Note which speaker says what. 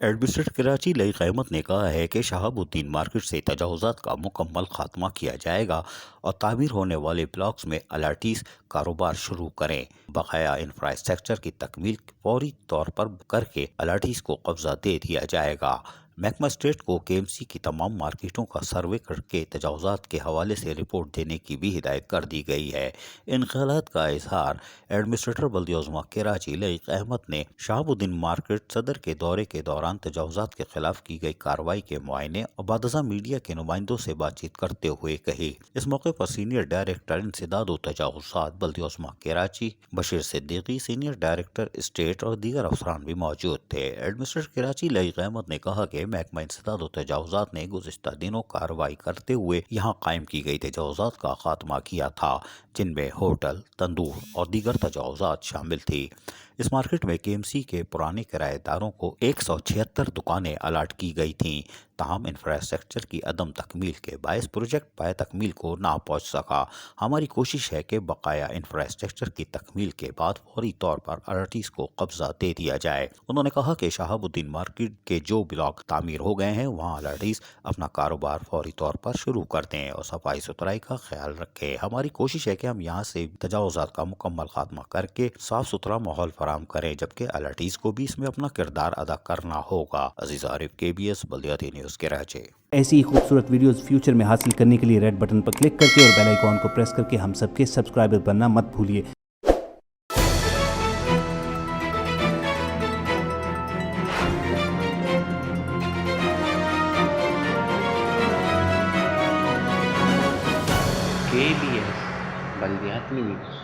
Speaker 1: Administrator Karachi लई क़यामत ने कहा है कि शहाबुद्दीन मार्केट से तजावुज़ात का मुकम्मल खात्मा किया जाएगा और तामीर होने वाले ब्लॉक्स में अलाटीज कारोबार शुरू करें। बकाया इंफ्रास्ट्रक्चर की तकमील फौरी तौर पर करके अलाटीज को कब्जा दे दिया जाएगा। महकमा स्टेट को KMC की तमाम मार्केटों का सर्वे करके तजावुज़ात के हवाले से रिपोर्ट देने की भी हिदायत कर दी गई है। इन ख्यालात का इजहार एडमिनिस्ट्रेटर बल्दियाज़मा कराची लईक अहमद ने शहाबुद्दीन मार्केट सदर के दौरे के दौरान तजावुज़ात के खिलाफ की गई कार्रवाई के मुआयने और बादशाह मीडिया के नुमाइंदों से बातचीत करते हुए कही। इस मौके पर सीनियर डायरेक्टर इंसदाद व तजावुज़ात बल्दियाज़मा Karachi Bashir Siddiqui, senior director state और दीगर अफसरान भी मौजूद थे। एडमिनिस्ट्रेटर कराची लईक अहमद ने कहा कि महकमा इंसदाद व तजावुज़ात ने गुज़िश्ता दिनों कार्रवाई करते हुए यहाँ कायम की गई तजावुज़ात का खात्मा किया था, जिनमें होटल, तंदूर और दीगर तजावुज़ात शामिल थी। इस मार्केट में KMC के पुराने किराएदारों को 176 दुकानें अलाट की गई थीं। ताहम इंफ्रास्ट्रक्चर की अदम तकमील के बायस प्रोजेक्ट पाए तकमील को ना पहुँच सका। हमारी कोशिश है कि बकाया इंफ्रास्ट्रक्चर की तकमील के बाद फौरी तौर पर अलाटीज को कब्जा दे दिया जाए। उन्होंने कहा कि शहाबुद्दीन मार्केट के जो ब्लॉक तामीर हो गए हैं वहाँ अलाटीज अपना कारोबार फौरी तौर पर शुरू कर दें और सफाई सुथराई का ख्याल रखें। हमारी कोशिश है कि हम यहाँ से तजावुज़ात का मुकम्मल खात्मा करके साफ सुथरा माहौल फराम करें, जबकि अलाटीज को भी इसमें अपना किरदार अदा करना होगा। अजीज आरिफ, KBS बल्दियाती न्यूज़ कराची।
Speaker 2: ऐसी ही खूबसूरत वीडियोस फ्यूचर में हासिल करने के लिए रेड बटन पर क्लिक करके और बेल आइकॉन को प्रेस करके हम सबके सब्सक्राइबर बनना मत भूलिए।
Speaker 3: KBS बल्दियाती न्यूज़।